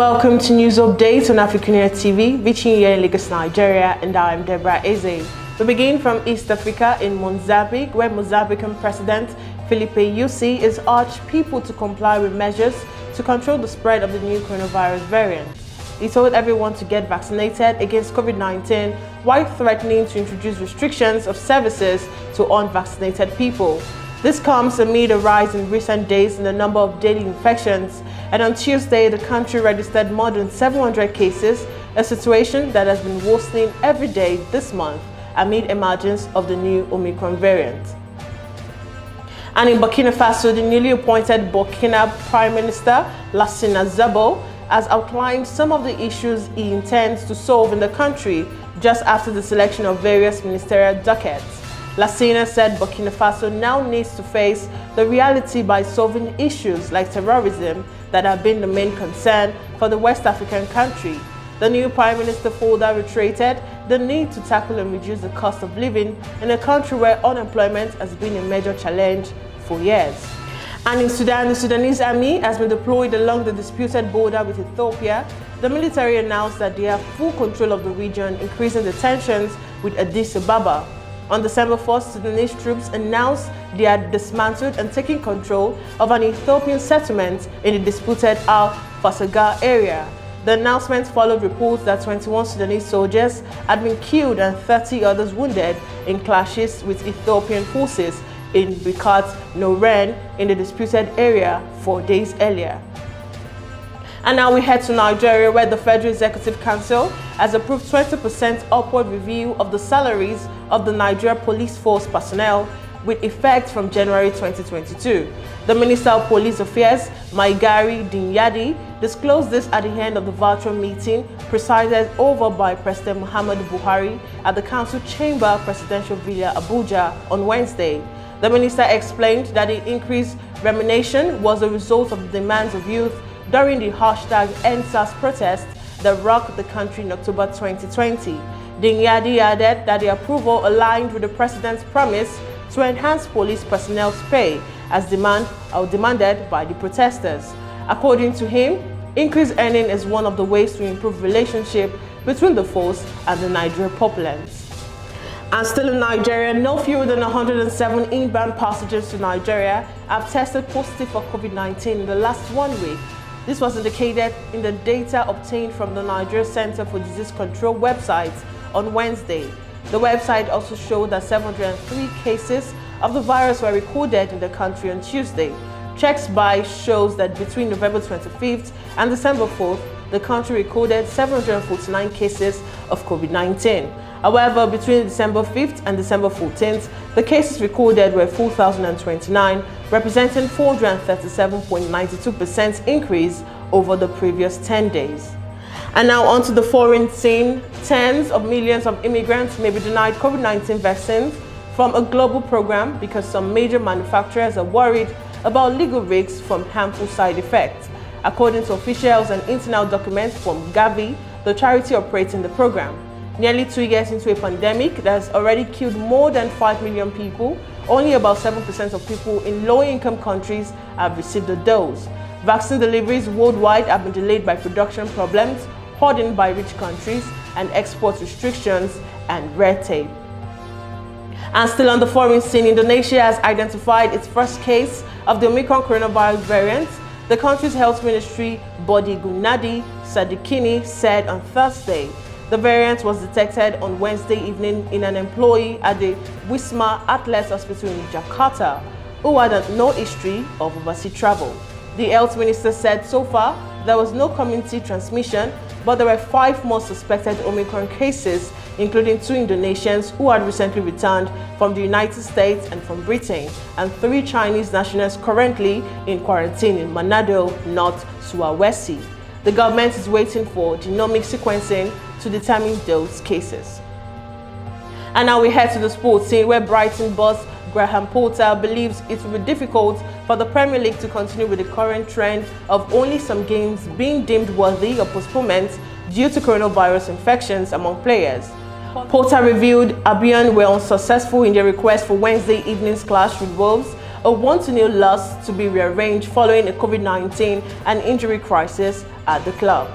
Welcome to news updates on AFRICUNIA TV, reaching here in Lagos, Nigeria, and I'm Deborah Ezeh. We begin from East Africa in Mozambique, where Mozambican President Filipe Nyuzi is urged people to comply with measures to control the spread of the new coronavirus variant. He told everyone to get vaccinated against COVID-19 while threatening to introduce restrictions of services to unvaccinated people. This comes amid a rise in recent days in the number of daily infections, and on Tuesday the country registered more than 700 cases, a situation that has been worsening every day this month amid emergence of the new Omicron variant. And in Burkina Faso, the newly appointed Burkinabe Prime Minister Lassina Zabo has outlined some of the issues he intends to solve in the country just after the selection of various ministerial dockets. Lassina said Burkina Faso now needs to face the reality by solving issues like terrorism that have been the main concern for the West African country. The new Prime Minister further reiterated the need to tackle and reduce the cost of living in a country where unemployment has been a major challenge for years. And in Sudan, the Sudanese army has been deployed along the disputed border with Ethiopia. The military announced that they have full control of the region, increasing the tensions with Addis Ababa. On December 1st, Sudanese troops announced they had dismantled and taken control of an Ethiopian settlement in the disputed Al-Fasaga area. The announcement followed reports that 21 Sudanese soldiers had been killed and 30 others wounded in clashes with Ethiopian forces in Bikat Noren in the disputed area 4 days earlier. And now we head to Nigeria, where the Federal Executive Council has approved 20% upward review of the salaries of the Nigeria Police Force personnel with effect from January 2022. The Minister of Police Affairs, Maigari Dinyadi, disclosed this at the end of the virtual meeting presided over by President Muhammadu Buhari at the Council Chamber Presidential Villa Abuja on Wednesday. The minister explained that the increased remuneration was a result of the demands of youth during the #EndSARS protest that rocked the country in October 2020. Dinyadi added that the approval aligned with the president's promise to enhance police personnel's pay as demanded by the protesters. According to him, increased earning is one of the ways to improve relationship between the force and the Nigerian populace. And still in Nigeria, no fewer than 107 inbound passengers to Nigeria have tested positive for COVID-19 in the last 1 week. This was indicated in the data obtained from the Nigeria Center for Disease Control website on Wednesday. The website also showed that 703 cases of the virus were recorded in the country on Tuesday. Checks by shows that between November 25th and December 4th, the country recorded 749 cases of COVID-19. However, between December 5th and December 14th, the cases recorded were 4,029, representing 437.92% increase over the previous 10 days. And now onto the foreign scene. Tens of millions of immigrants may be denied COVID-19 vaccines from a global program because some major manufacturers are worried about legal risks from harmful side effects. According to officials and internal documents from Gavi, the charity operating the program. Nearly 2 years into a pandemic that has already killed more than 5 million people, only about 7% of people in low-income countries have received a dose. Vaccine deliveries worldwide have been delayed by production problems, hoarding by rich countries, and export restrictions and red tape. And still on the foreign scene, Indonesia has identified its first case of the Omicron coronavirus variant. The country's health ministry body Gunadi Sadikini said on Thursday. The variant was detected on Wednesday evening in an employee at the Wisma Atlet Hospital in Jakarta, who had no history of overseas travel. The health minister said so far there was no community transmission, but there were 5 more suspected Omicron cases, including 2 Indonesians who had recently returned from the United States and from Britain, and 3 Chinese nationals currently in quarantine in Manado, North Sulawesi. The government is waiting for genomic sequencing to determine those cases. And now we head to the sports scene, where Brighton boss Graham Potter believes it will be difficult for the Premier League to continue with the current trend of only some games being deemed worthy of postponement due to coronavirus infections among players. Potter revealed Albion were unsuccessful in their request for Wednesday evening's clash with Wolves, a 1-0 loss to be rearranged following a COVID-19 and injury crisis at the club.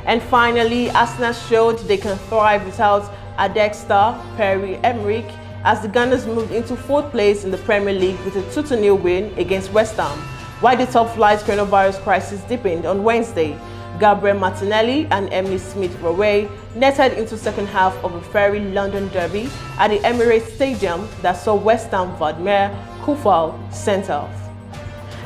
And finally, Arsenal showed they can thrive without Ajax star Pierre-Emerick as the Gunners moved into 4th place in the Premier League with a 2-0 win against West Ham. While the top-flight coronavirus crisis deepened on Wednesday, Gabriel Martinelli and Emily Smith-Rowe netted into second half of a very London derby at the Emirates Stadium that saw West Ham Vladimir Kufal sent off.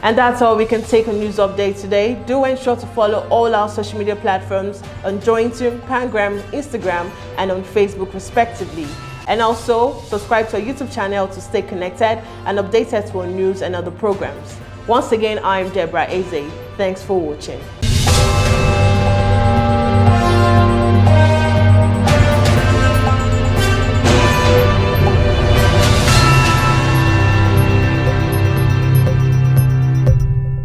And that's all we can take on news update today. Do ensure to follow all our social media platforms on Jointoon, Pangram, Instagram, and on Facebook respectively. And also subscribe to our YouTube channel to stay connected and updated to our news and other programs. Once again, I'm Deborah Ezeh. Thanks for watching.